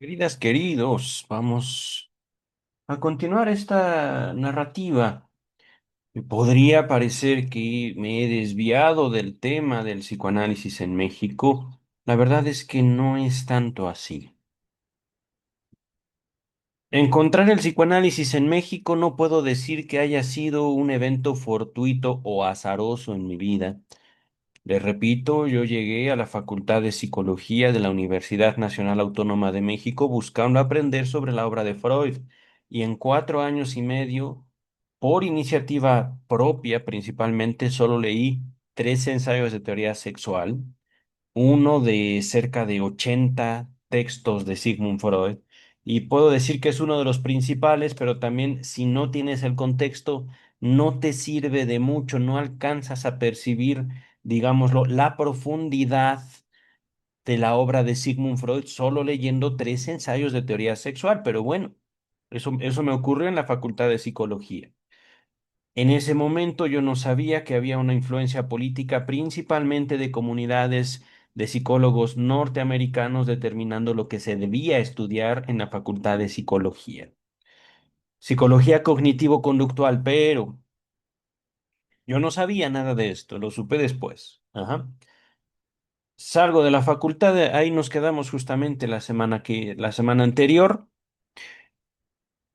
Queridas, queridos, vamos a continuar esta narrativa. Podría parecer que me he desviado del tema del psicoanálisis en México. La verdad es que no es tanto así. Encontrar el psicoanálisis en México no puedo decir que haya sido un evento fortuito o azaroso en mi vida. Les repito, yo llegué a la Facultad de Psicología de la Universidad Nacional Autónoma de México buscando aprender sobre la obra de Freud y en 4 años y medio, por iniciativa propia principalmente, solo leí 3 ensayos de teoría sexual, uno de cerca de 80 textos de Sigmund Freud, y puedo decir que es uno de los principales, pero también si no tienes el contexto, no te sirve de mucho, no alcanzas a percibir, digámoslo, la profundidad de la obra de Sigmund Freud solo leyendo 3 ensayos de teoría sexual, pero bueno, eso me ocurrió en la Facultad de Psicología. En ese momento yo no sabía que había una influencia política principalmente de comunidades de psicólogos norteamericanos determinando lo que se debía estudiar en la Facultad de Psicología. Psicología cognitivo-conductual, pero yo no sabía nada de esto, lo supe después. Ajá. Salgo de la facultad, ahí nos quedamos justamente la semana anterior.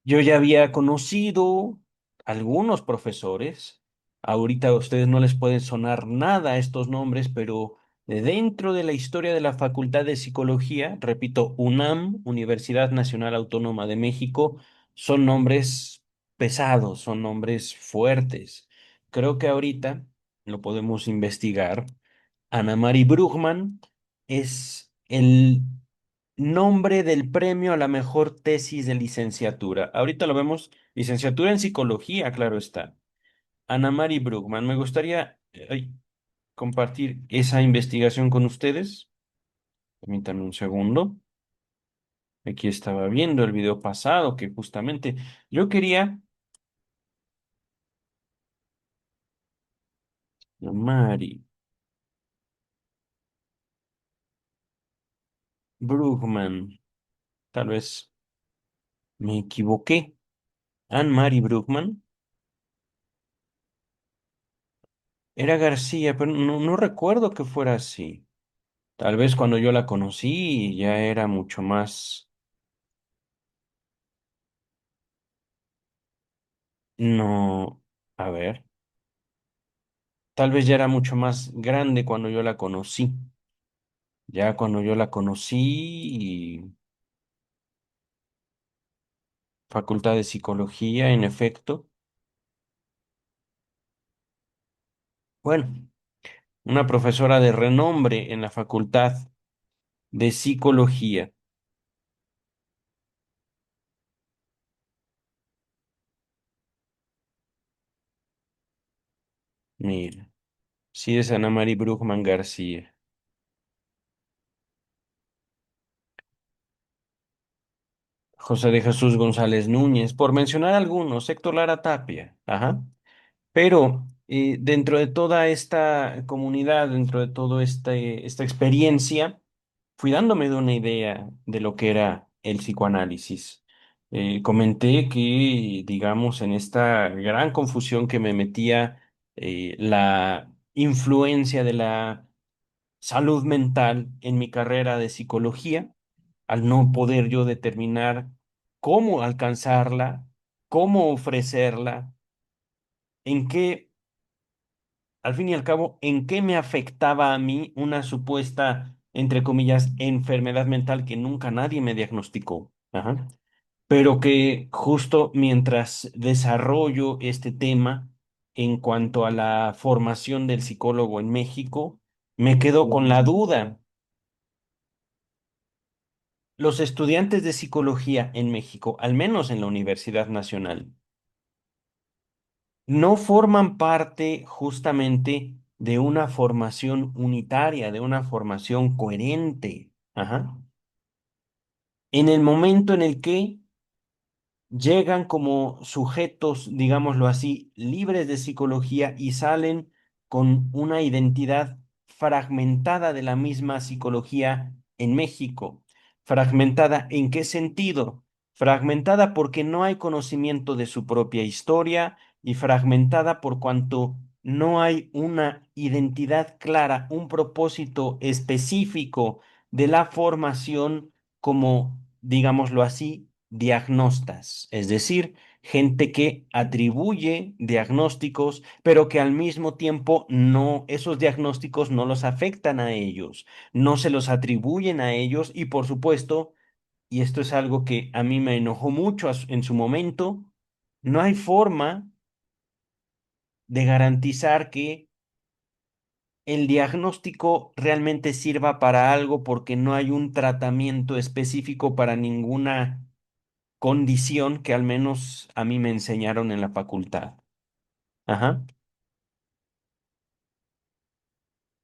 Yo ya había conocido algunos profesores. Ahorita a ustedes no les pueden sonar nada estos nombres, pero de dentro de la historia de la Facultad de Psicología, repito, UNAM, Universidad Nacional Autónoma de México, son nombres pesados, son nombres fuertes. Creo que ahorita lo podemos investigar. Ana Mari Brugman es el nombre del premio a la mejor tesis de licenciatura. Ahorita lo vemos, licenciatura en psicología, claro está. Ana Mari Brugman, me gustaría compartir esa investigación con ustedes. Permítanme un segundo. Aquí estaba viendo el video pasado que justamente yo quería. Mari Brugman, tal vez me equivoqué. Anne Mari Brugman. Era García, pero no recuerdo que fuera así. Tal vez cuando yo la conocí ya era mucho más. No, a ver, tal vez ya era mucho más grande cuando yo la conocí. Ya cuando yo la conocí, Facultad de Psicología, en efecto. Bueno, una profesora de renombre en la Facultad de Psicología. Mira, sí es Ana María Brugman García. José de Jesús González Núñez, por mencionar algunos, Héctor Lara Tapia. Ajá. Pero dentro de toda esta comunidad, dentro de toda esta experiencia, fui dándome de una idea de lo que era el psicoanálisis. Comenté que, digamos, en esta gran confusión que me metía la influencia de la salud mental en mi carrera de psicología, al no poder yo determinar cómo alcanzarla, cómo ofrecerla, en qué al fin y al cabo, ¿en qué me afectaba a mí una supuesta, entre comillas, enfermedad mental que nunca nadie me diagnosticó? Ajá. Pero que justo mientras desarrollo este tema en cuanto a la formación del psicólogo en México, me quedo con la duda. Los estudiantes de psicología en México, al menos en la Universidad Nacional, no forman parte justamente de una formación unitaria, de una formación coherente. Ajá. En el momento en el que llegan como sujetos, digámoslo así, libres de psicología y salen con una identidad fragmentada de la misma psicología en México. ¿Fragmentada en qué sentido? Fragmentada porque no hay conocimiento de su propia historia y fragmentada por cuanto no hay una identidad clara, un propósito específico de la formación como, digámoslo así, diagnostas, es decir, gente que atribuye diagnósticos, pero que al mismo tiempo no, esos diagnósticos no los afectan a ellos, no se los atribuyen a ellos y por supuesto, y esto es algo que a mí me enojó mucho en su momento, no hay forma de garantizar que el diagnóstico realmente sirva para algo porque no hay un tratamiento específico para ninguna condición que al menos a mí me enseñaron en la facultad. Ajá.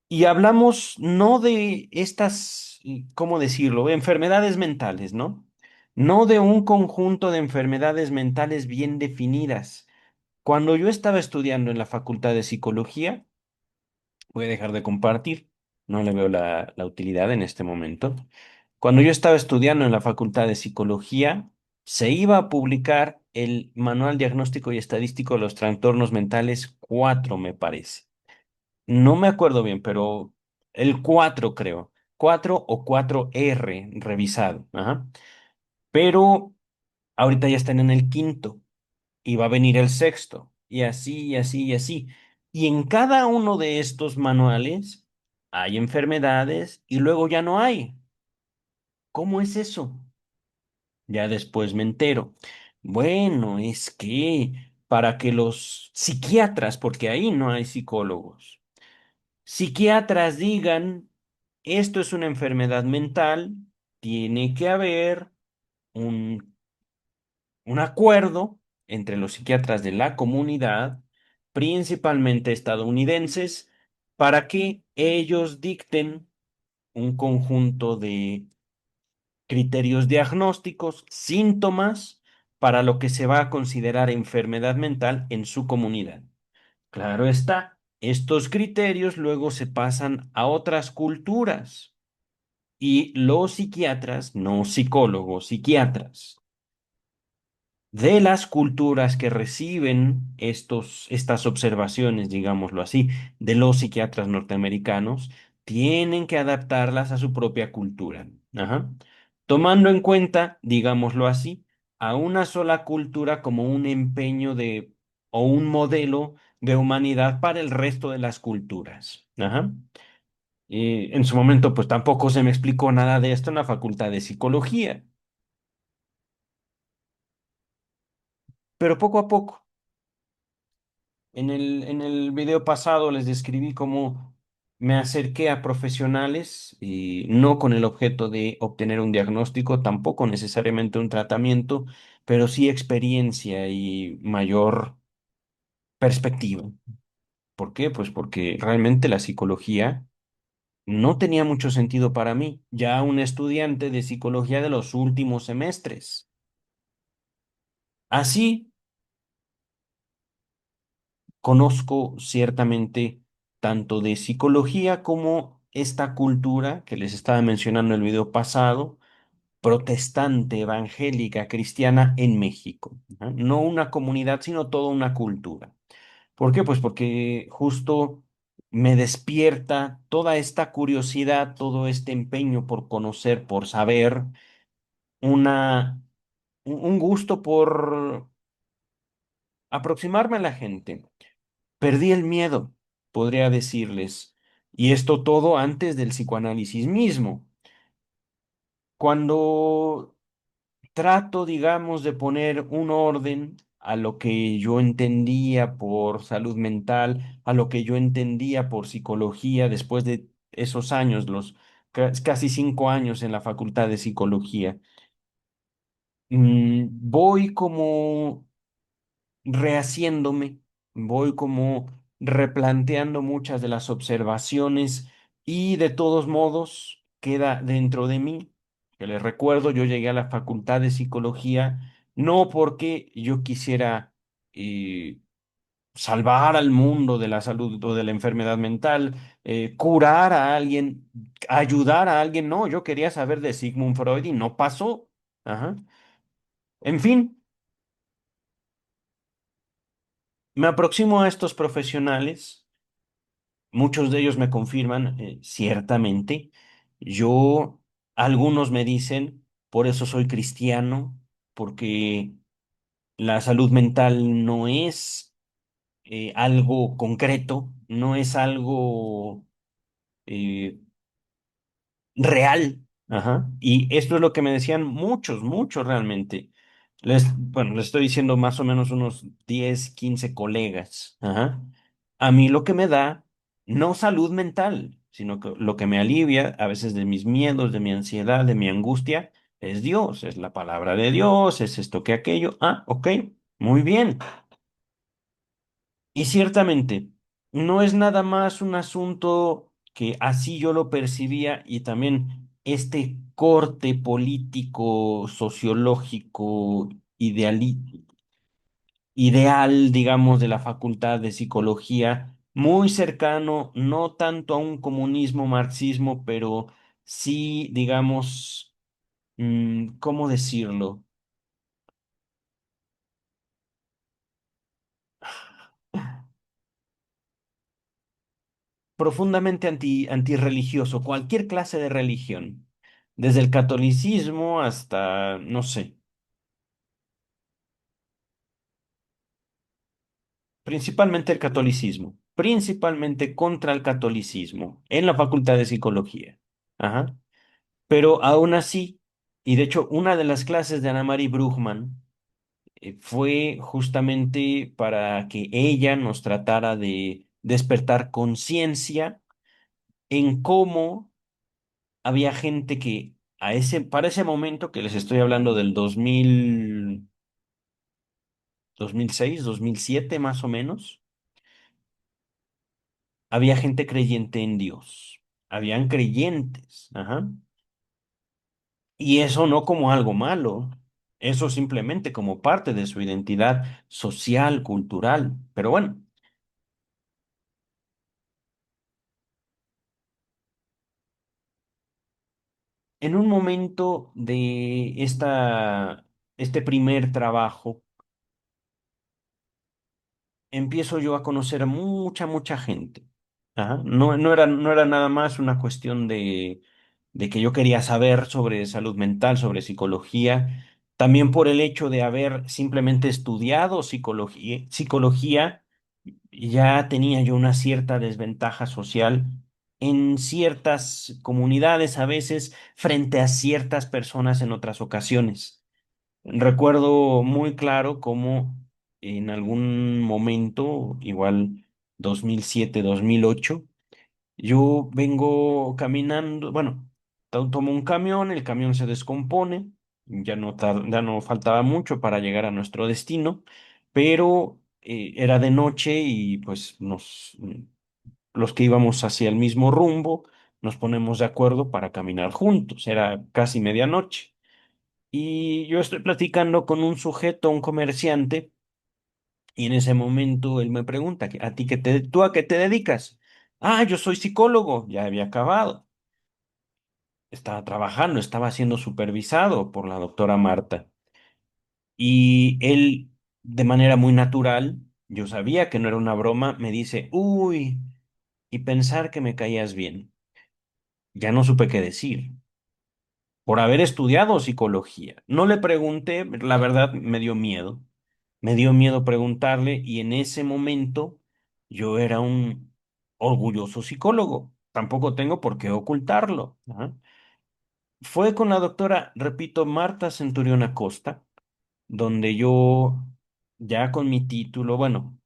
Y hablamos no de estas, ¿cómo decirlo? Enfermedades mentales, ¿no? No de un conjunto de enfermedades mentales bien definidas. Cuando yo estaba estudiando en la Facultad de Psicología, voy a dejar de compartir, no le veo la utilidad en este momento. Cuando yo estaba estudiando en la Facultad de Psicología, se iba a publicar el Manual Diagnóstico y Estadístico de los Trastornos Mentales 4, me parece. No me acuerdo bien, pero el 4 creo. 4 o 4R revisado. Ajá. Pero ahorita ya están en el quinto y va a venir el sexto. Y así, y así, y así. Y en cada uno de estos manuales hay enfermedades y luego ya no hay. ¿Cómo es eso? Ya después me entero. Bueno, es que para que los psiquiatras, porque ahí no hay psicólogos, psiquiatras digan, esto es una enfermedad mental, tiene que haber un, un acuerdo entre los psiquiatras de la comunidad, principalmente estadounidenses, para que ellos dicten un conjunto de criterios diagnósticos, síntomas, para lo que se va a considerar enfermedad mental en su comunidad. Claro está, estos criterios luego se pasan a otras culturas y los psiquiatras, no psicólogos, psiquiatras de las culturas que reciben estas observaciones, digámoslo así, de los psiquiatras norteamericanos, tienen que adaptarlas a su propia cultura. Ajá. Tomando en cuenta, digámoslo así, a una sola cultura como un empeño de o un modelo de humanidad para el resto de las culturas. Ajá. Y en su momento, pues tampoco se me explicó nada de esto en la facultad de psicología, pero poco a poco. En el video pasado les describí cómo me acerqué a profesionales y no con el objeto de obtener un diagnóstico, tampoco necesariamente un tratamiento, pero sí experiencia y mayor perspectiva. ¿Por qué? Pues porque realmente la psicología no tenía mucho sentido para mí, ya un estudiante de psicología de los últimos semestres. Así conozco ciertamente tanto de psicología como esta cultura que les estaba mencionando en el video pasado, protestante, evangélica, cristiana en México. ¿No? No una comunidad, sino toda una cultura. ¿Por qué? Pues porque justo me despierta toda esta curiosidad, todo este empeño por conocer, por saber, una, un gusto por aproximarme a la gente. Perdí el miedo, podría decirles, y esto todo antes del psicoanálisis mismo. Cuando trato, digamos, de poner un orden a lo que yo entendía por salud mental, a lo que yo entendía por psicología, después de esos años, los casi 5 años en la facultad de psicología, voy como rehaciéndome, voy como replanteando muchas de las observaciones y de todos modos queda dentro de mí, que les recuerdo, yo llegué a la facultad de psicología no porque yo quisiera eh, salvar al mundo de la salud o de la enfermedad mental, curar a alguien, ayudar a alguien. No, yo quería saber de Sigmund Freud y no pasó. Ajá. En fin, me aproximo a estos profesionales. Muchos de ellos me confirman, ciertamente. Yo, algunos me dicen, por eso soy cristiano, porque la salud mental no es algo concreto, no es algo eh, real. Ajá. Y esto es lo que me decían muchos, muchos realmente. Bueno, les estoy diciendo más o menos unos 10 15 colegas. Ajá. A mí lo que me da, no salud mental, sino que lo que me alivia a veces de mis miedos, de mi ansiedad, de mi angustia, es Dios, es la palabra de Dios, es esto que aquello. Ah, ok, muy bien. Y ciertamente, no es nada más un asunto que así yo lo percibía y también este corte político, sociológico, ideal, digamos, de la Facultad de Psicología, muy cercano, no tanto a un comunismo, marxismo, pero sí, digamos, ¿cómo decirlo? Profundamente antirreligioso, cualquier clase de religión, desde el catolicismo hasta, no sé, principalmente el catolicismo, principalmente contra el catolicismo en la Facultad de Psicología. Ajá. Pero aún así, y de hecho, una de las clases de Ana María Brugman fue justamente para que ella nos tratara de despertar conciencia en cómo había gente que para ese momento que les estoy hablando del 2006, 2007 más o menos, había gente creyente en Dios. Habían creyentes, ajá. Y eso no como algo malo, eso simplemente como parte de su identidad social, cultural. Pero bueno, en un momento de este primer trabajo, empiezo yo a conocer a mucha gente. Ajá. No era nada más una cuestión de que yo quería saber sobre salud mental, sobre psicología, también por el hecho de haber simplemente estudiado psicología, ya tenía yo una cierta desventaja social en ciertas comunidades a veces frente a ciertas personas en otras ocasiones. Recuerdo muy claro cómo en algún momento, igual 2007, 2008, yo vengo caminando, bueno, tomo un camión, el camión se descompone, ya no faltaba mucho para llegar a nuestro destino, pero era de noche y pues los que íbamos hacia el mismo rumbo nos ponemos de acuerdo para caminar juntos, era casi medianoche. Y yo estoy platicando con un sujeto, un comerciante, y en ese momento él me pregunta, ¿a ti tú a qué te dedicas? Ah, yo soy psicólogo, ya había acabado. Estaba trabajando, estaba siendo supervisado por la doctora Marta. Y él, de manera muy natural, yo sabía que no era una broma, me dice, uy, y pensar que me caías bien. Ya no supe qué decir. Por haber estudiado psicología. No le pregunté, la verdad me dio miedo. Me dio miedo preguntarle y en ese momento yo era un orgulloso psicólogo. Tampoco tengo por qué ocultarlo. Ajá. Fue con la doctora, repito, Marta Centurión Acosta, donde yo ya con mi título, bueno,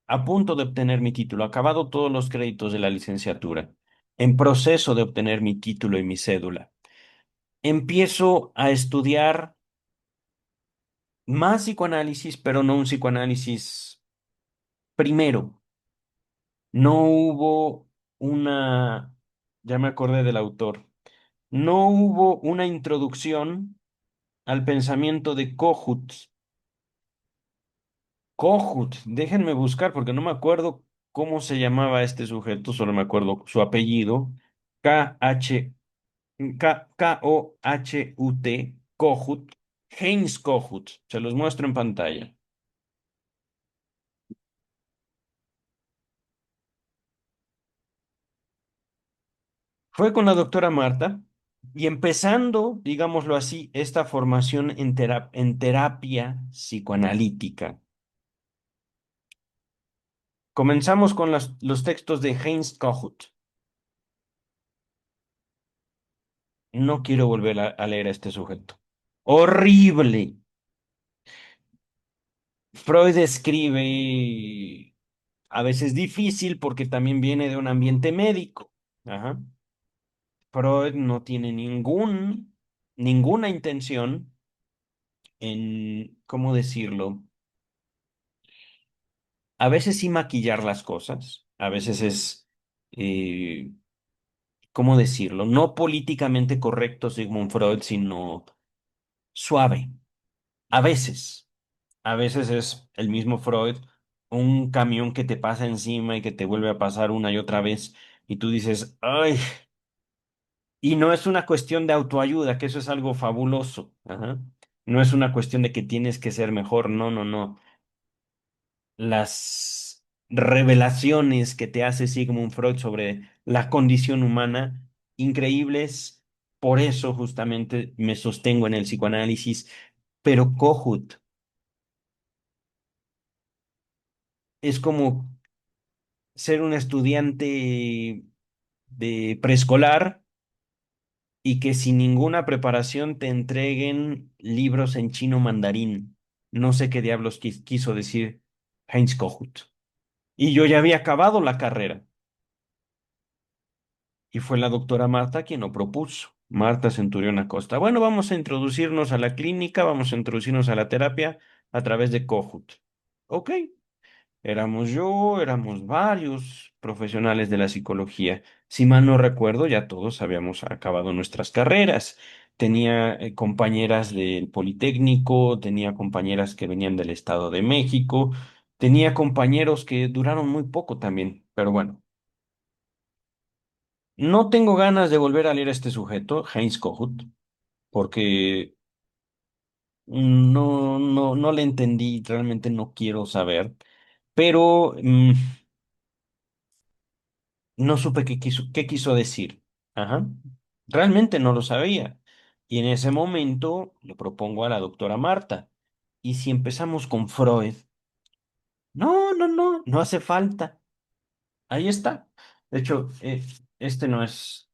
a punto de obtener mi título, acabado todos los créditos de la licenciatura, en proceso de obtener mi título y mi cédula, empiezo a estudiar más psicoanálisis, pero no un psicoanálisis primero. No hubo una, ya me acordé del autor, no hubo una introducción al pensamiento de Kohut. Kohut, déjenme buscar porque no me acuerdo cómo se llamaba este sujeto, solo me acuerdo su apellido. K-H, K-O-H-U-T, Kohut, Heinz Kohut. Se los muestro en pantalla. Fue con la doctora Marta y empezando, digámoslo así, esta formación en terapia psicoanalítica. Comenzamos con los textos de Heinz Kohut. No quiero volver a leer a este sujeto. Horrible. Freud escribe a veces difícil porque también viene de un ambiente médico. Ajá. Freud no tiene ninguna intención en, ¿cómo decirlo? A veces sí maquillar las cosas, a veces es, eh, ¿cómo decirlo? No políticamente correcto Sigmund Freud, sino suave. A veces. A veces es el mismo Freud, un camión que te pasa encima y que te vuelve a pasar una y otra vez y tú dices, ay, y no es una cuestión de autoayuda, que eso es algo fabuloso, ajá. No es una cuestión de que tienes que ser mejor, no, no, no. Las revelaciones que te hace Sigmund Freud sobre la condición humana, increíbles, por eso justamente me sostengo en el psicoanálisis, pero Kohut es como ser un estudiante de preescolar y que sin ninguna preparación te entreguen libros en chino mandarín. No sé qué diablos quiso decir Heinz Kohut. Y yo ya había acabado la carrera. Y fue la doctora Marta quien lo propuso. Marta Centurión Acosta. Bueno, vamos a introducirnos a la clínica, vamos a introducirnos a la terapia a través de Kohut. Ok. Éramos yo, éramos varios profesionales de la psicología. Si mal no recuerdo, ya todos habíamos acabado nuestras carreras. Tenía compañeras del Politécnico, tenía compañeras que venían del Estado de México, tenía compañeros que duraron muy poco también. Pero bueno, no tengo ganas de volver a leer a este sujeto, Heinz Kohut, porque no le entendí, realmente no quiero saber. Pero no supe qué quiso decir. Ajá. Realmente no lo sabía. Y en ese momento le propongo a la doctora Marta. ¿Y si empezamos con Freud? No hace falta. Ahí está. De hecho, este no es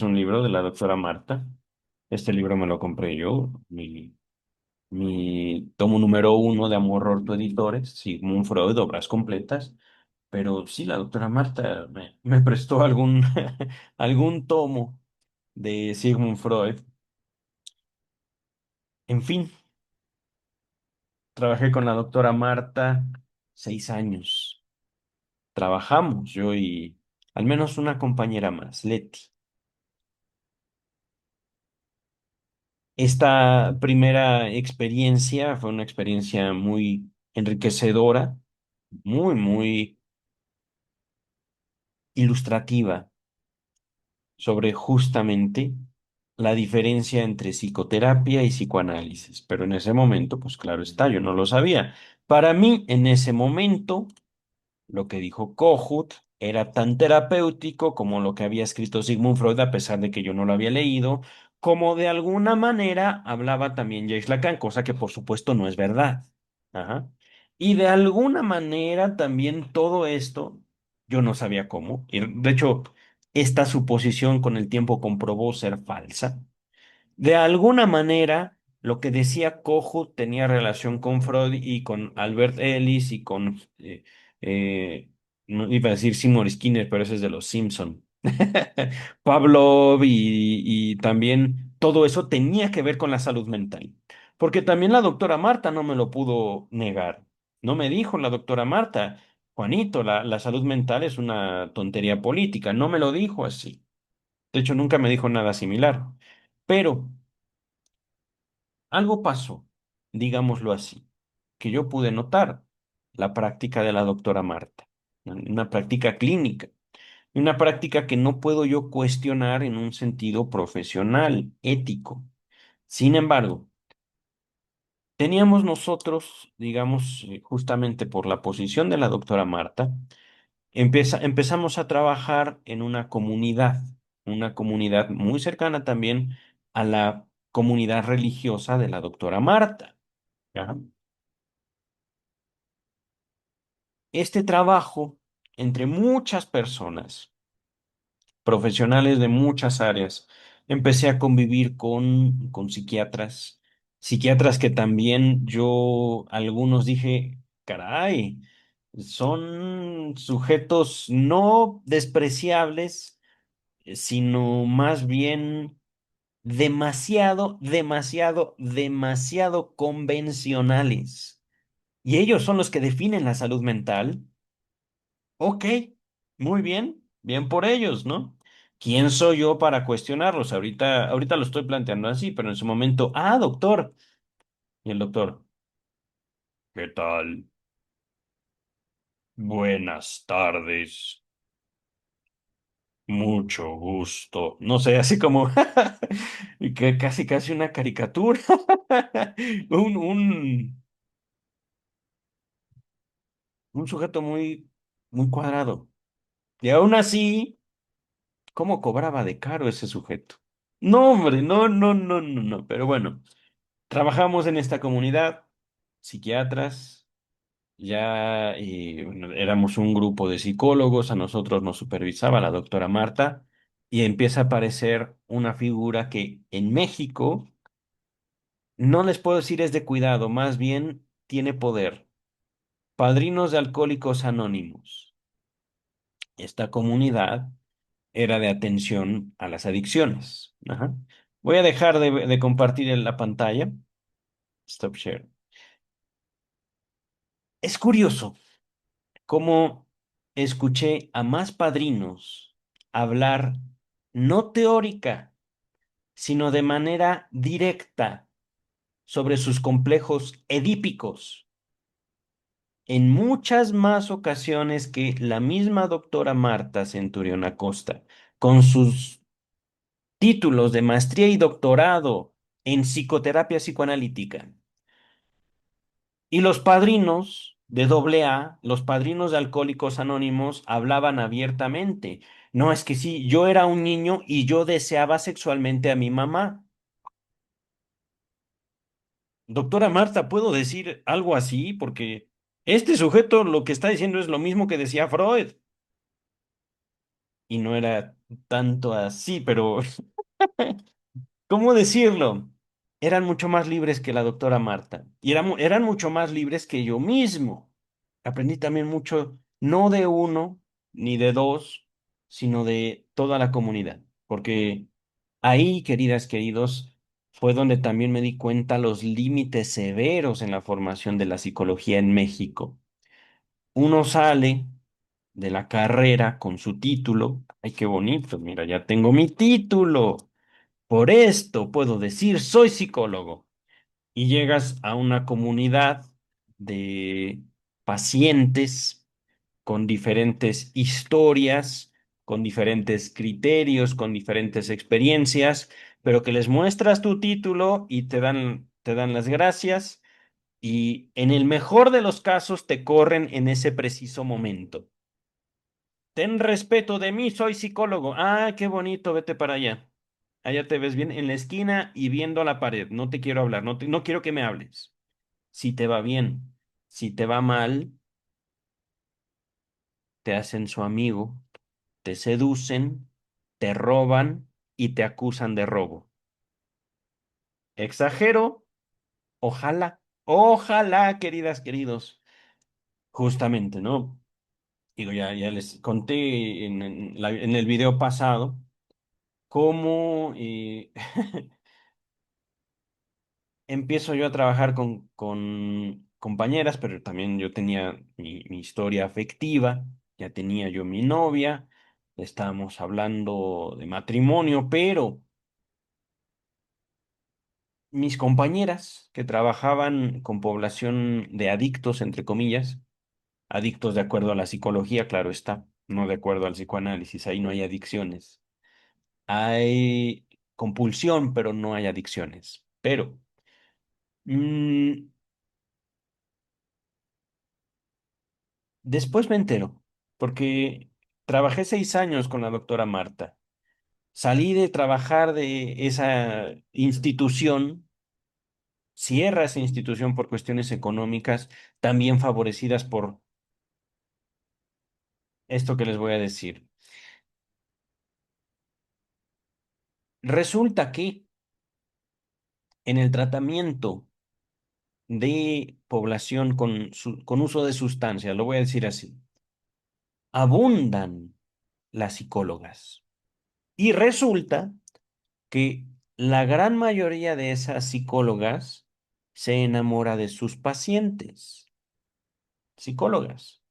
un libro de la doctora Marta. Este libro me lo compré yo, mi tomo número uno de Amor Rorto Editores, Sigmund Freud, obras completas. Pero sí, la doctora Marta me prestó algún tomo de Sigmund Freud. En fin, trabajé con la doctora Marta 6 años. Trabajamos, yo y al menos una compañera más, Leti. Esta primera experiencia fue una experiencia muy enriquecedora, muy ilustrativa sobre justamente la diferencia entre psicoterapia y psicoanálisis. Pero en ese momento, pues claro está, yo no lo sabía. Para mí, en ese momento, lo que dijo Kohut era tan terapéutico como lo que había escrito Sigmund Freud, a pesar de que yo no lo había leído, como de alguna manera hablaba también Jacques Lacan, cosa que por supuesto no es verdad. Ajá. Y de alguna manera también todo esto, yo no sabía cómo. Y de hecho, esta suposición con el tiempo comprobó ser falsa. De alguna manera, lo que decía Kohut tenía relación con Freud y con Albert Ellis y con, no iba a decir Seymour Skinner, pero ese es de los Simpson. Pavlov y también todo eso tenía que ver con la salud mental. Porque también la doctora Marta no me lo pudo negar. No me dijo la doctora Marta, Juanito, la salud mental es una tontería política. No me lo dijo así. De hecho, nunca me dijo nada similar. Pero algo pasó, digámoslo así, que yo pude notar. la práctica de la doctora Marta, una práctica clínica, una práctica que no puedo yo cuestionar en un sentido profesional, ético. Sin embargo, teníamos nosotros, digamos, justamente por la posición de la doctora Marta, empezamos a trabajar en una comunidad muy cercana también a la comunidad religiosa de la doctora Marta. ¿Ya? Este trabajo entre muchas personas, profesionales de muchas áreas, empecé a convivir con psiquiatras, psiquiatras que también yo, algunos dije, caray, son sujetos no despreciables, sino más bien demasiado convencionales. Y ellos son los que definen la salud mental. Ok, muy bien, bien por ellos, ¿no? ¿Quién soy yo para cuestionarlos? Ahorita lo estoy planteando así, pero en su momento, doctor. Y el doctor, ¿qué tal? Buenas tardes, mucho gusto. No sé, así como y que casi una caricatura. Un, un, un sujeto muy cuadrado. Y aún así, ¿cómo cobraba de caro ese sujeto? No, hombre, no. Pero bueno. Trabajamos en esta comunidad, psiquiatras, ya bueno, éramos un grupo de psicólogos, a nosotros nos supervisaba la doctora Marta y empieza a aparecer una figura que en México no les puedo decir es de cuidado, más bien tiene poder. Padrinos de Alcohólicos Anónimos. Esta comunidad era de atención a las adicciones. Ajá. Voy a dejar de compartir en la pantalla. Stop share. Es curioso cómo escuché a más padrinos hablar no teórica, sino de manera directa sobre sus complejos edípicos, en muchas más ocasiones que la misma doctora Marta Centurión Acosta, con sus títulos de maestría y doctorado en psicoterapia psicoanalítica. Y los padrinos de AA, los padrinos de Alcohólicos Anónimos, hablaban abiertamente. No, es que sí, yo era un niño y yo deseaba sexualmente a mi mamá. Doctora Marta, ¿puedo decir algo así? Porque este sujeto lo que está diciendo es lo mismo que decía Freud. Y no era tanto así, pero ¿cómo decirlo? Eran mucho más libres que la doctora Marta. Y eran mucho más libres que yo mismo. Aprendí también mucho, no de uno ni de dos, sino de toda la comunidad. Porque ahí, queridas, queridos, fue donde también me di cuenta los límites severos en la formación de la psicología en México. Uno sale de la carrera con su título. Ay, qué bonito, mira, ya tengo mi título. Por esto puedo decir, soy psicólogo. Y llegas a una comunidad de pacientes con diferentes historias, con diferentes criterios, con diferentes experiencias, pero que les muestras tu título y te dan las gracias y en el mejor de los casos te corren en ese preciso momento. Ten respeto de mí, soy psicólogo. Ah, qué bonito, vete para allá. Allá te ves bien en la esquina y viendo a la pared. No te quiero hablar, no quiero que me hables. Si te va bien, si te va mal, te hacen su amigo, te seducen, te roban y te acusan de robo. ¿Exagero? Ojalá, queridas, queridos. Justamente, ¿no? Digo, ya les conté en el video pasado cómo empiezo yo a trabajar con compañeras, pero también yo tenía mi historia afectiva, ya tenía yo mi novia, estábamos hablando de matrimonio, pero mis compañeras que trabajaban con población de adictos, entre comillas, Adictos de acuerdo a la psicología, claro está, no de acuerdo al psicoanálisis, ahí no hay adicciones. Hay compulsión, pero no hay adicciones. Pero mm, después me entero, porque trabajé 6 años con la doctora Marta. Salí de trabajar de esa institución, cierra esa institución por cuestiones económicas, también favorecidas por esto que les voy a decir. Resulta que en el tratamiento de población con uso de sustancias, lo voy a decir así, abundan las psicólogas. Y resulta que la gran mayoría de esas psicólogas se enamora de sus pacientes, psicólogas.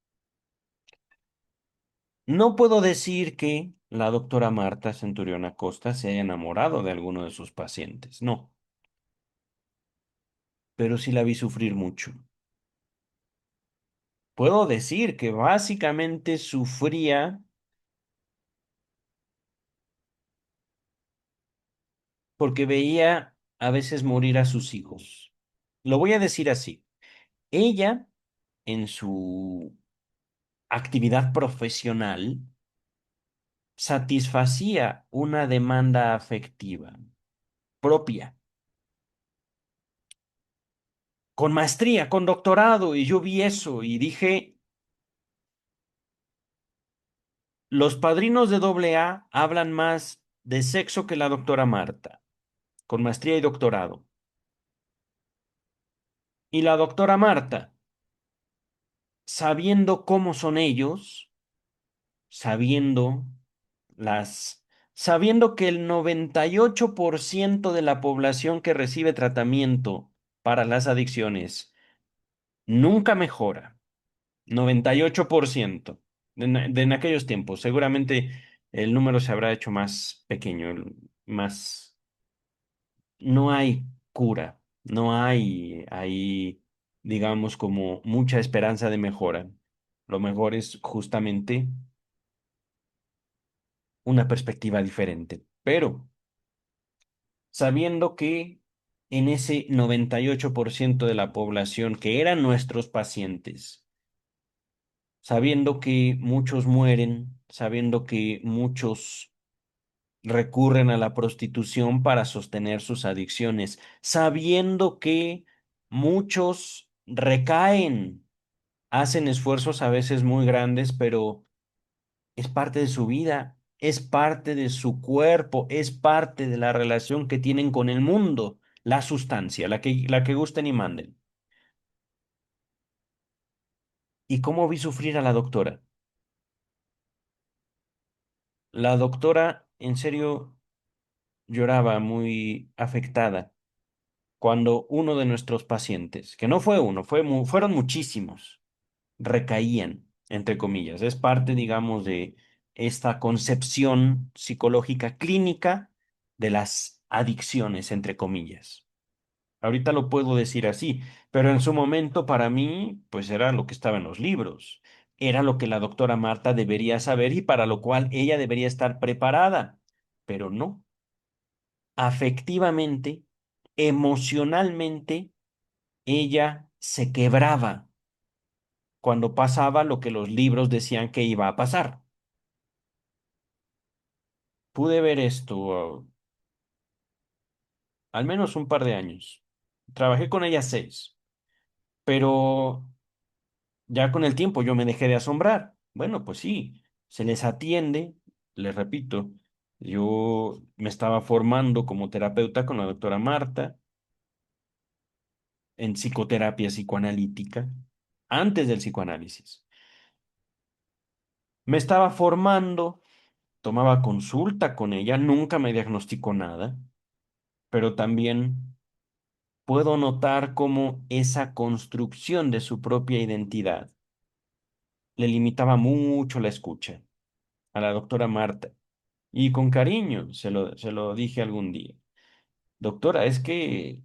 No puedo decir que la doctora Marta Centurión Acosta se haya enamorado de alguno de sus pacientes, no, pero sí la vi sufrir mucho. Puedo decir que básicamente sufría porque veía a veces morir a sus hijos. Lo voy a decir así. Ella, en su actividad profesional, satisfacía una demanda afectiva propia, con maestría, con doctorado, y yo vi eso y dije, los padrinos de AA hablan más de sexo que la doctora Marta, con maestría y doctorado. Y la doctora Marta, sabiendo cómo son ellos, sabiendo las, sabiendo que el 98% de la población que recibe tratamiento para las adicciones nunca mejora, 98% en aquellos tiempos. Seguramente el número se habrá hecho más pequeño, más, no hay cura, no hay ahí, digamos, como mucha esperanza de mejora. Lo mejor es justamente una perspectiva diferente. Pero sabiendo que en ese 98% de la población que eran nuestros pacientes, sabiendo que muchos mueren, sabiendo que muchos recurren a la prostitución para sostener sus adicciones, sabiendo que muchos recaen, hacen esfuerzos a veces muy grandes, pero es parte de su vida, es parte de su cuerpo, es parte de la relación que tienen con el mundo, la sustancia, la que gusten y manden. ¿Y cómo vi sufrir a la doctora? La doctora, en serio, lloraba muy afectada cuando uno de nuestros pacientes, que no fue uno, fueron muchísimos, recaían, entre comillas. Es parte, digamos, de esta concepción psicológica clínica de las adicciones, entre comillas. Ahorita lo puedo decir así, pero en su momento para mí, pues era lo que estaba en los libros. Era lo que la doctora Marta debería saber y para lo cual ella debería estar preparada, pero no. Afectivamente, emocionalmente, ella se quebraba cuando pasaba lo que los libros decían que iba a pasar. Pude ver esto al menos un par de años. Trabajé con ella 6, pero ya con el tiempo yo me dejé de asombrar. Bueno, pues sí, se les atiende, les repito, yo me estaba formando como terapeuta con la doctora Marta en psicoterapia psicoanalítica, antes del psicoanálisis. Me estaba formando, tomaba consulta con ella, nunca me diagnosticó nada, pero también puedo notar cómo esa construcción de su propia identidad le limitaba mucho la escucha a la doctora Marta. Y con cariño se lo dije algún día. Doctora, es que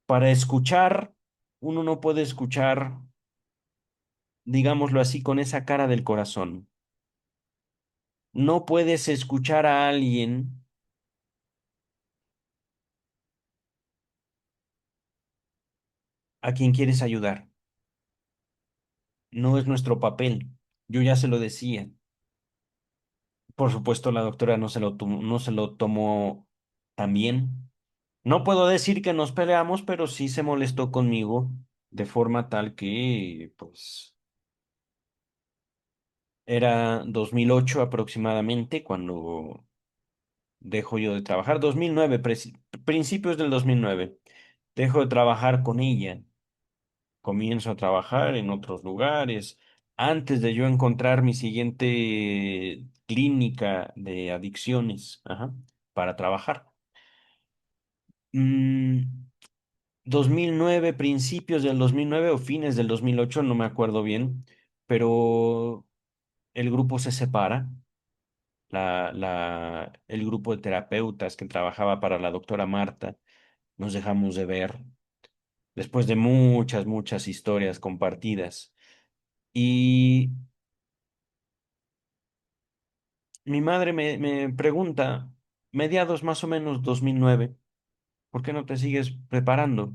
para escuchar, uno no puede escuchar digámoslo así, con esa cara del corazón. No puedes escuchar a alguien a quien quieres ayudar. No es nuestro papel. Yo ya se lo decía. Por supuesto, la doctora no se lo tomó tan bien. No puedo decir que nos peleamos, pero sí se molestó conmigo de forma tal que, pues, era 2008 aproximadamente cuando dejo yo de trabajar. 2009, principios del 2009. Dejo de trabajar con ella. Comienzo a trabajar en otros lugares. Antes de yo encontrar mi siguiente clínica de adicciones, ajá, para trabajar. Mm, 2009, principios del 2009 o fines del 2008, no me acuerdo bien, pero el grupo se separa. El grupo de terapeutas que trabajaba para la doctora Marta, nos dejamos de ver después de muchas, muchas historias compartidas. Y mi madre me pregunta, mediados más o menos 2009, ¿por qué no te sigues preparando?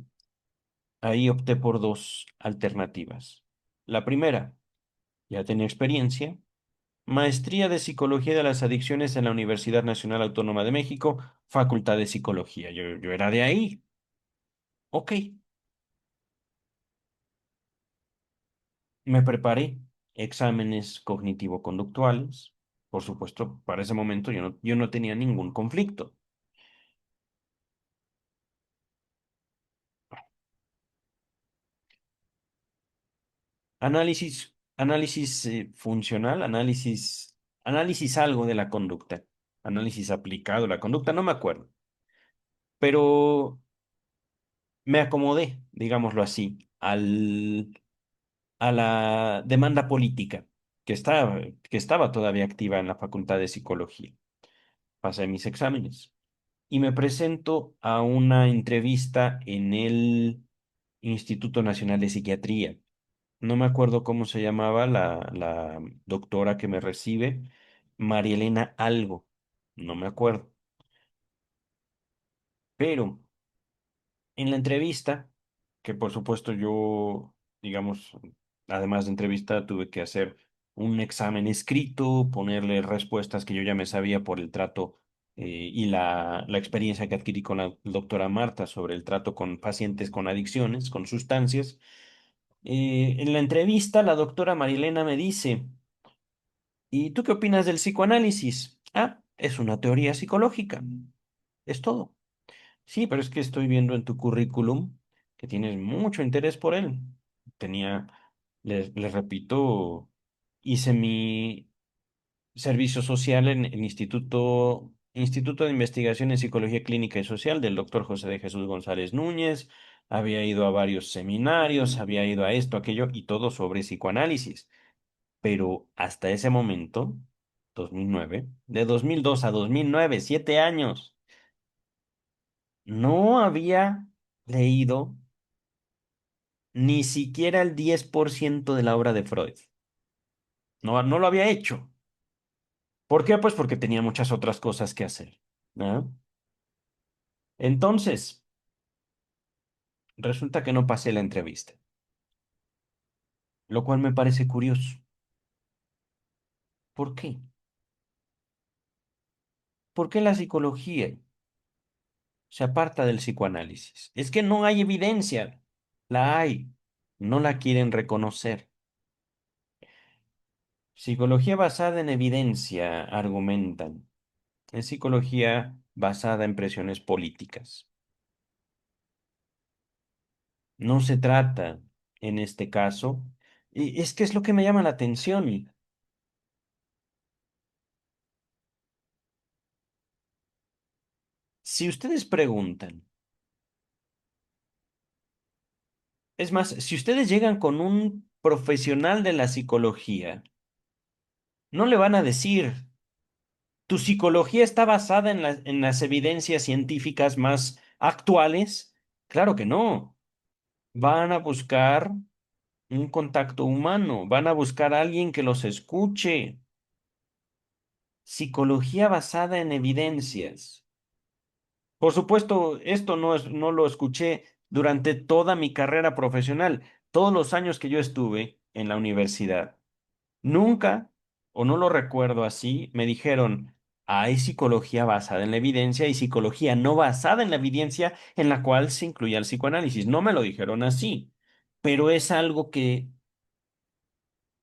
Ahí opté por dos alternativas. La primera, ya tenía experiencia, maestría de Psicología de las Adicciones en la Universidad Nacional Autónoma de México, Facultad de Psicología. Yo era de ahí. Ok, me preparé. Exámenes cognitivo-conductuales. Por supuesto, para ese momento yo no tenía ningún conflicto. Análisis funcional, análisis algo de la conducta, análisis aplicado a la conducta, no me acuerdo, pero me acomodé, digámoslo así, a la demanda política que estaba todavía activa en la Facultad de Psicología. Pasé mis exámenes y me presento a una entrevista en el Instituto Nacional de Psiquiatría. No me acuerdo cómo se llamaba la doctora que me recibe, María Elena algo, no me acuerdo. Pero en la entrevista, que por supuesto yo, digamos, además de entrevista, tuve que hacer un examen escrito, ponerle respuestas que yo ya me sabía por el trato y la experiencia que adquirí con la doctora Marta sobre el trato con pacientes con adicciones, con sustancias. En la entrevista, la doctora Marilena me dice, ¿y tú qué opinas del psicoanálisis? Ah, es una teoría psicológica. Es todo. Sí, pero es que estoy viendo en tu currículum que tienes mucho interés por él. Tenía, les repito, hice mi servicio social en el Instituto de Investigación en Psicología Clínica y Social del doctor José de Jesús González Núñez. Había ido a varios seminarios, había ido a esto, aquello y todo sobre psicoanálisis. Pero hasta ese momento, 2009, de 2002 a 2009, 7 años, no había leído ni siquiera el 10% de la obra de Freud. No, no lo había hecho. ¿Por qué? Pues porque tenía muchas otras cosas que hacer, ¿no? Entonces, resulta que no pasé la entrevista, lo cual me parece curioso. ¿Por qué? ¿Por qué la psicología se aparta del psicoanálisis? Es que no hay evidencia. La hay. No la quieren reconocer. Psicología basada en evidencia, argumentan. Es psicología basada en presiones políticas. No se trata, en este caso, y es que es lo que me llama la atención. Si ustedes preguntan, es más, si ustedes llegan con un profesional de la psicología, no le van a decir, ¿tu psicología está basada en en las evidencias científicas más actuales? Claro que no. Van a buscar un contacto humano, van a buscar a alguien que los escuche. Psicología basada en evidencias. Por supuesto, esto no lo escuché durante toda mi carrera profesional, todos los años que yo estuve en la universidad. Nunca, o no lo recuerdo así, me dijeron, hay psicología basada en la evidencia y psicología no basada en la evidencia en la cual se incluía el psicoanálisis. No me lo dijeron así, pero es algo que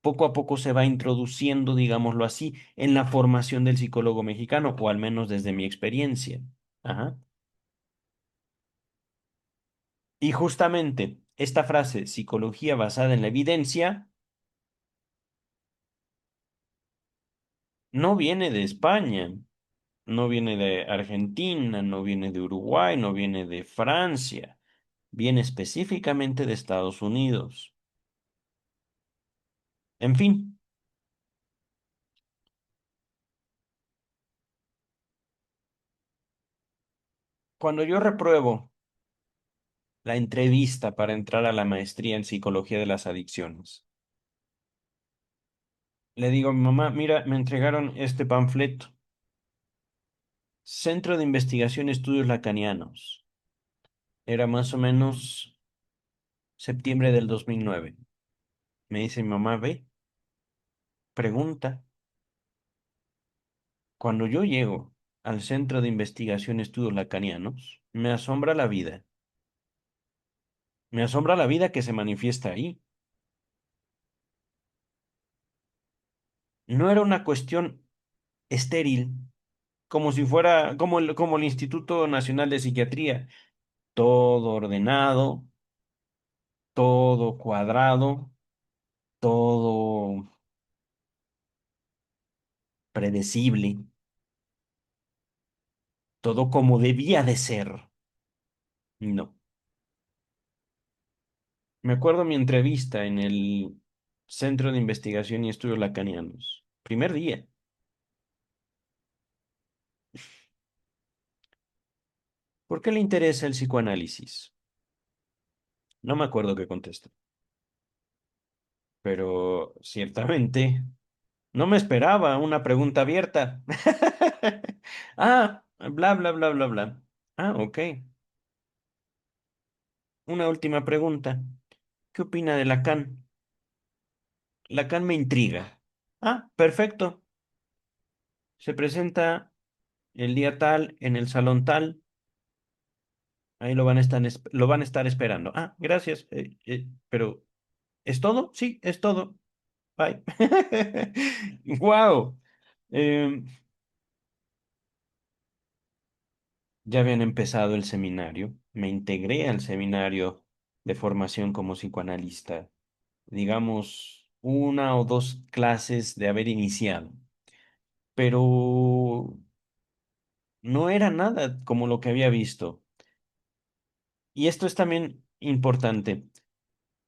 poco a poco se va introduciendo, digámoslo así, en la formación del psicólogo mexicano, o al menos desde mi experiencia. Ajá. Y justamente esta frase, psicología basada en la evidencia, no viene de España, no viene de Argentina, no viene de Uruguay, no viene de Francia, viene específicamente de Estados Unidos. En fin, cuando yo repruebo la entrevista para entrar a la maestría en psicología de las adicciones, le digo a mi mamá, mira, me entregaron este panfleto, Centro de Investigación y Estudios Lacanianos. Era más o menos septiembre del 2009. Me dice mi mamá, ve, pregunta. Cuando yo llego al Centro de Investigación y Estudios Lacanianos, me asombra la vida. Me asombra la vida que se manifiesta ahí. No era una cuestión estéril, como si fuera, como el Instituto Nacional de Psiquiatría. Todo ordenado, todo cuadrado, todo predecible, todo como debía de ser. No. Me acuerdo mi entrevista en el Centro de Investigación y Estudios Lacanianos. Primer día. ¿Por qué le interesa el psicoanálisis? No me acuerdo qué contestó, pero ciertamente no me esperaba una pregunta abierta. Ah, bla, bla, bla, bla, bla. Ah, ok. Una última pregunta. ¿Qué opina de Lacan? Lacan me intriga. Ah, perfecto. Se presenta el día tal en el salón tal. Ahí lo van a estar esperando. Ah, gracias. Pero, ¿es todo? Sí, es todo. Bye. Wow. Ya habían empezado el seminario. Me integré al seminario de formación como psicoanalista. Digamos, una o dos clases de haber iniciado. Pero no era nada como lo que había visto. Y esto es también importante.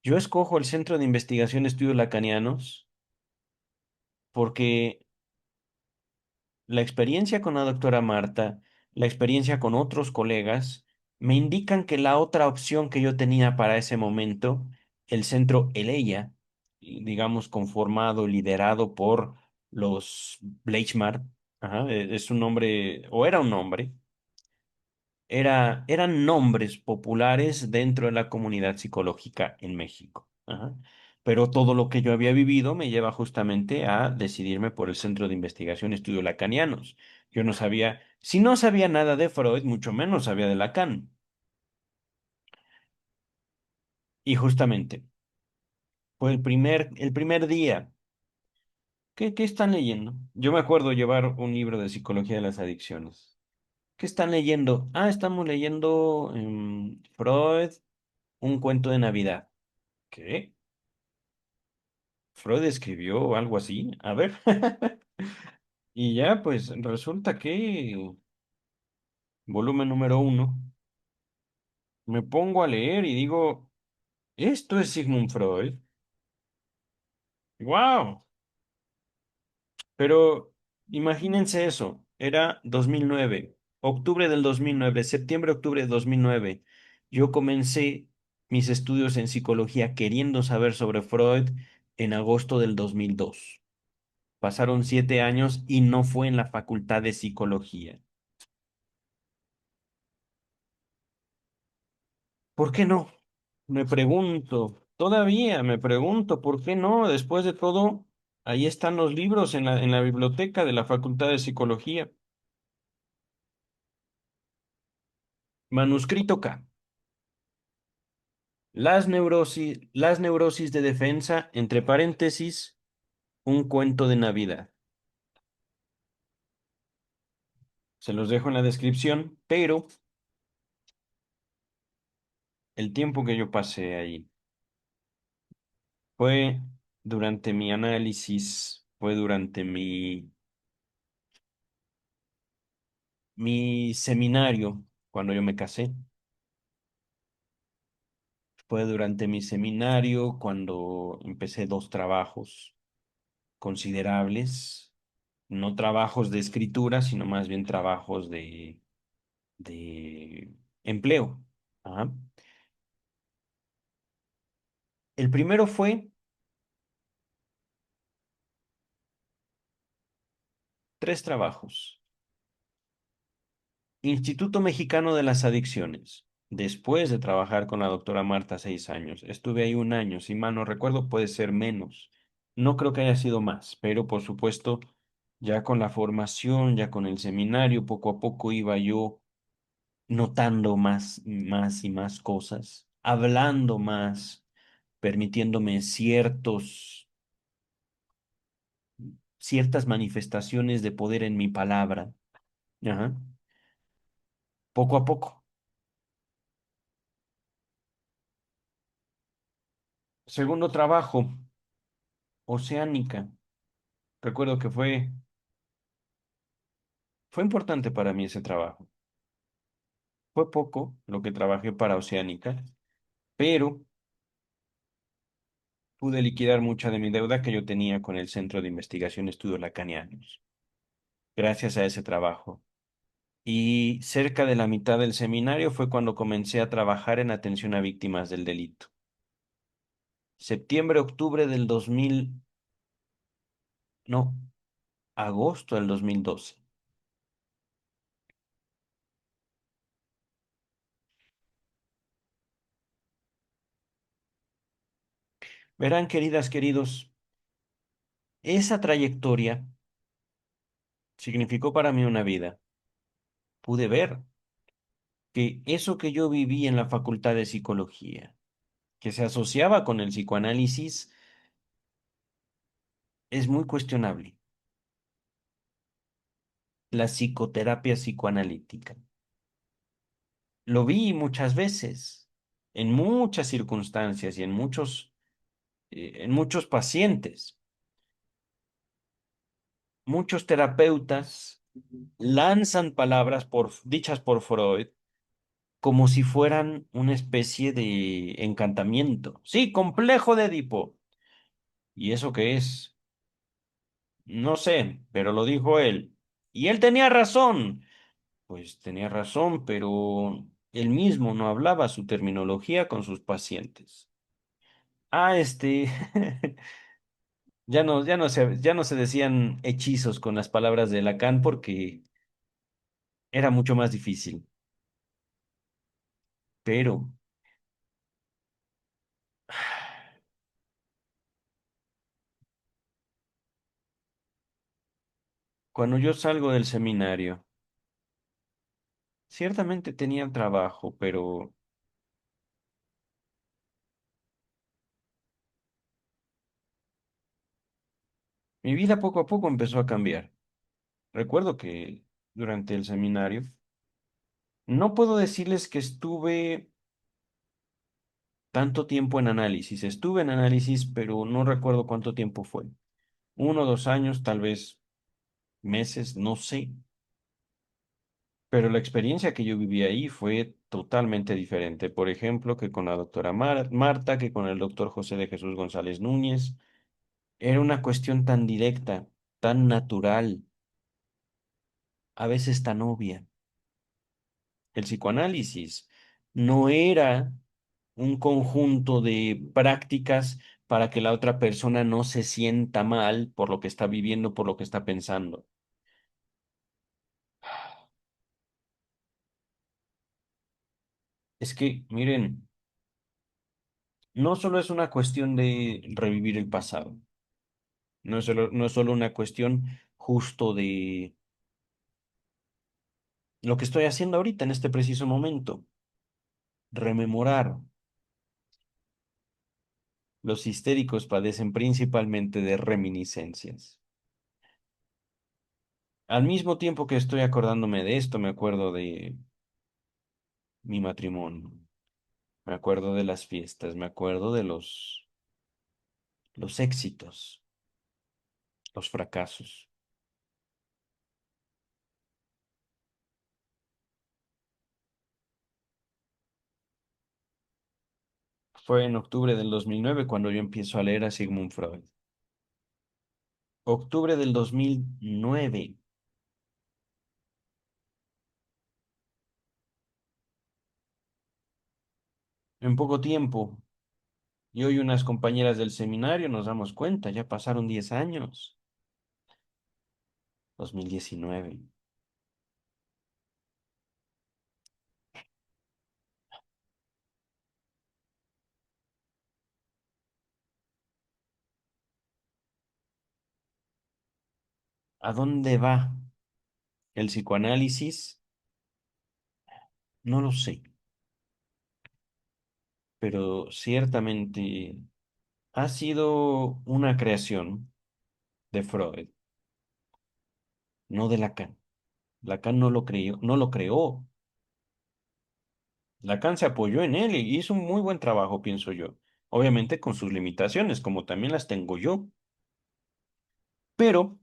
Yo escojo el Centro de Investigación de Estudios Lacanianos porque la experiencia con la doctora Marta, la experiencia con otros colegas, me indican que la otra opción que yo tenía para ese momento, el centro Eleya, digamos conformado, liderado por los Bleichmar, ajá, es un nombre, o era un nombre, eran nombres populares dentro de la comunidad psicológica en México. Ajá. Pero todo lo que yo había vivido me lleva justamente a decidirme por el Centro de Investigación y Estudio Lacanianos. Yo no sabía, si no sabía nada de Freud, mucho menos sabía de Lacan. Y justamente, fue el primer día. ¿Qué están leyendo? Yo me acuerdo llevar un libro de psicología de las adicciones. ¿Qué están leyendo? Ah, estamos leyendo Freud, un cuento de Navidad. ¿Qué? Freud escribió algo así. A ver. Y ya, pues resulta que volumen número 1, me pongo a leer y digo, esto es Sigmund Freud. ¡Wow! Pero imagínense eso, era 2009, octubre del 2009, septiembre, octubre de 2009. Yo comencé mis estudios en psicología queriendo saber sobre Freud en agosto del 2002. Pasaron 7 años y no fue en la facultad de psicología. ¿Por qué no? Me pregunto, todavía me pregunto, ¿por qué no? Después de todo, ahí están los libros en la biblioteca de la Facultad de Psicología. Manuscrito K. Las neurosis de defensa, entre paréntesis, un cuento de Navidad. Se los dejo en la descripción, pero el tiempo que yo pasé ahí fue durante mi análisis, fue durante mi seminario, cuando yo me casé, fue durante mi seminario cuando empecé dos trabajos considerables, no trabajos de escritura, sino más bien trabajos de empleo. Ajá. El primero fue tres trabajos. Instituto Mexicano de las Adicciones. Después de trabajar con la doctora Marta 6 años, estuve ahí un año, si mal no recuerdo, puede ser menos. No creo que haya sido más, pero por supuesto, ya con la formación, ya con el seminario, poco a poco iba yo notando más y más cosas, hablando más, permitiéndome ciertas manifestaciones de poder en mi palabra. Ajá. Poco a poco. Segundo trabajo, Oceánica. Recuerdo que fue importante para mí ese trabajo. Fue poco lo que trabajé para Oceánica, pero pude liquidar mucha de mi deuda que yo tenía con el Centro de Investigación y Estudios Lacanianos, gracias a ese trabajo. Y cerca de la mitad del seminario fue cuando comencé a trabajar en atención a víctimas del delito. Septiembre, octubre del 2000, no, agosto del 2012. Verán, queridas, queridos, esa trayectoria significó para mí una vida. Pude ver que eso que yo viví en la Facultad de Psicología, que se asociaba con el psicoanálisis, es muy cuestionable. La psicoterapia psicoanalítica. Lo vi muchas veces, en muchas circunstancias y en muchos pacientes. Muchos terapeutas lanzan palabras dichas por Freud como si fueran una especie de encantamiento. Sí, complejo de Edipo. ¿Y eso qué es? No sé, pero lo dijo él. Y él tenía razón. Pues tenía razón, pero él mismo no hablaba su terminología con sus pacientes. Ah, ya no se decían hechizos con las palabras de Lacan porque era mucho más difícil. Pero cuando yo salgo del seminario, ciertamente tenía trabajo, pero mi vida poco a poco empezó a cambiar. Recuerdo que durante el seminario, no puedo decirles que estuve tanto tiempo en análisis. Estuve en análisis, pero no recuerdo cuánto tiempo fue. 1 o 2 años, tal vez meses, no sé. Pero la experiencia que yo viví ahí fue totalmente diferente. Por ejemplo, que con la doctora Marta, que con el doctor José de Jesús González Núñez. Era una cuestión tan directa, tan natural, a veces tan obvia. El psicoanálisis no era un conjunto de prácticas para que la otra persona no se sienta mal por lo que está viviendo, por lo que está pensando. Es que, miren, no solo es una cuestión de revivir el pasado, no es solo una cuestión justo de lo que estoy haciendo ahorita en este preciso momento, rememorar. Los histéricos padecen principalmente de reminiscencias. Al mismo tiempo que estoy acordándome de esto, me acuerdo de mi matrimonio, me acuerdo de las fiestas, me acuerdo de los éxitos, los fracasos. Fue en octubre del 2009 cuando yo empiezo a leer a Sigmund Freud. Octubre del 2009, en poco tiempo. Yo y unas compañeras del seminario nos damos cuenta, ya pasaron 10 años. 2019. ¿A dónde va el psicoanálisis? No lo sé, pero ciertamente ha sido una creación de Freud, no de Lacan. Lacan no lo creyó, no lo creó. Lacan se apoyó en él y hizo un muy buen trabajo, pienso yo. Obviamente con sus limitaciones, como también las tengo yo. Pero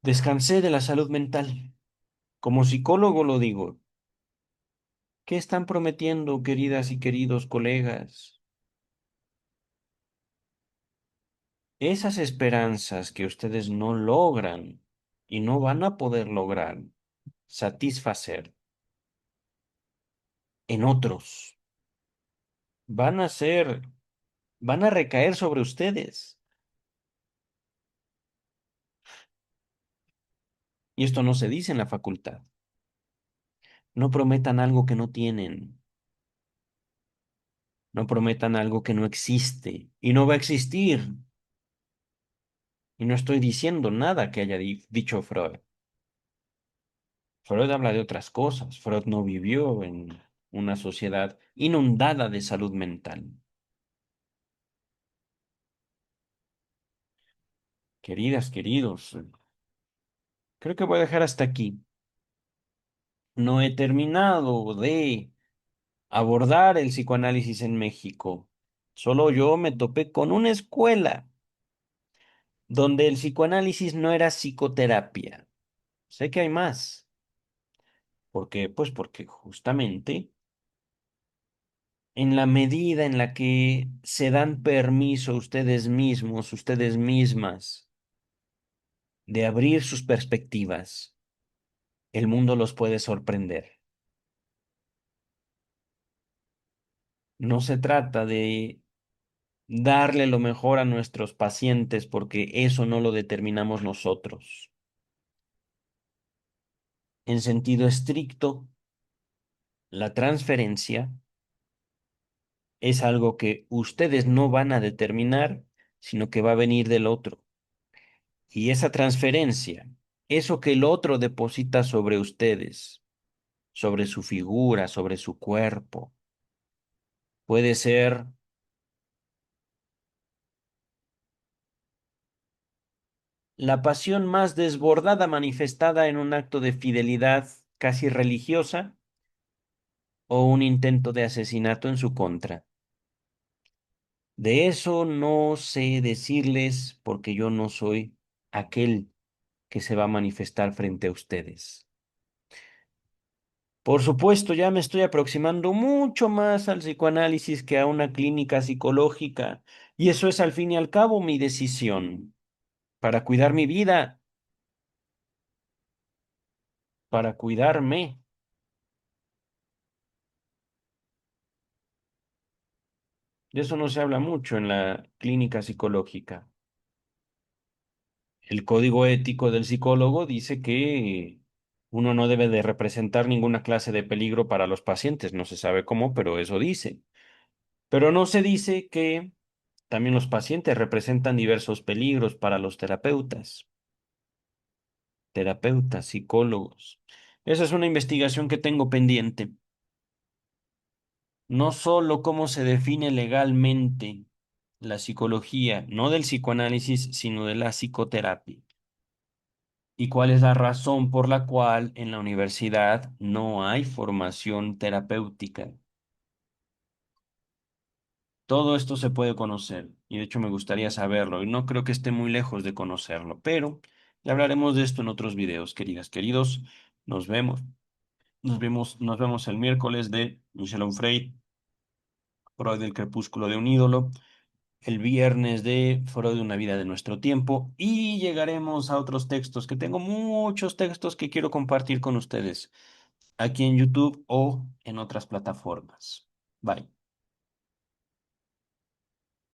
descansé de la salud mental. Como psicólogo lo digo. ¿Qué están prometiendo, queridas y queridos colegas? Esas esperanzas que ustedes no logran y no van a poder lograr satisfacer en otros, van a ser, van a recaer sobre ustedes. Y esto no se dice en la facultad. No prometan algo que no tienen. No prometan algo que no existe y no va a existir. Y no estoy diciendo nada que haya dicho Freud. Freud habla de otras cosas. Freud no vivió en una sociedad inundada de salud mental. Queridas, queridos, creo que voy a dejar hasta aquí. No he terminado de abordar el psicoanálisis en México. Solo yo me topé con una escuela donde el psicoanálisis no era psicoterapia. Sé que hay más. ¿Por qué? Pues porque justamente en la medida en la que se dan permiso ustedes mismos, ustedes mismas, de abrir sus perspectivas, el mundo los puede sorprender. No se trata de darle lo mejor a nuestros pacientes porque eso no lo determinamos nosotros. En sentido estricto, la transferencia es algo que ustedes no van a determinar, sino que va a venir del otro. Y esa transferencia, eso que el otro deposita sobre ustedes, sobre su figura, sobre su cuerpo, puede ser la pasión más desbordada manifestada en un acto de fidelidad casi religiosa o un intento de asesinato en su contra. De eso no sé decirles porque yo no soy aquel que se va a manifestar frente a ustedes. Por supuesto, ya me estoy aproximando mucho más al psicoanálisis que a una clínica psicológica, y eso es al fin y al cabo mi decisión, para cuidar mi vida, para cuidarme. De eso no se habla mucho en la clínica psicológica. El código ético del psicólogo dice que uno no debe de representar ninguna clase de peligro para los pacientes. No se sabe cómo, pero eso dice. Pero no se dice que también los pacientes representan diversos peligros para los terapeutas, psicólogos. Esa es una investigación que tengo pendiente. No solo cómo se define legalmente la psicología, no del psicoanálisis, sino de la psicoterapia. ¿Y cuál es la razón por la cual en la universidad no hay formación terapéutica? Todo esto se puede conocer y de hecho me gustaría saberlo y no creo que esté muy lejos de conocerlo, pero ya hablaremos de esto en otros videos, queridas, queridos. Nos vemos. Nos vemos el miércoles de Michel Onfray, Freud del crepúsculo de un ídolo, el viernes de Freud una vida de nuestro tiempo y llegaremos a otros textos, que tengo muchos textos que quiero compartir con ustedes aquí en YouTube o en otras plataformas. Bye.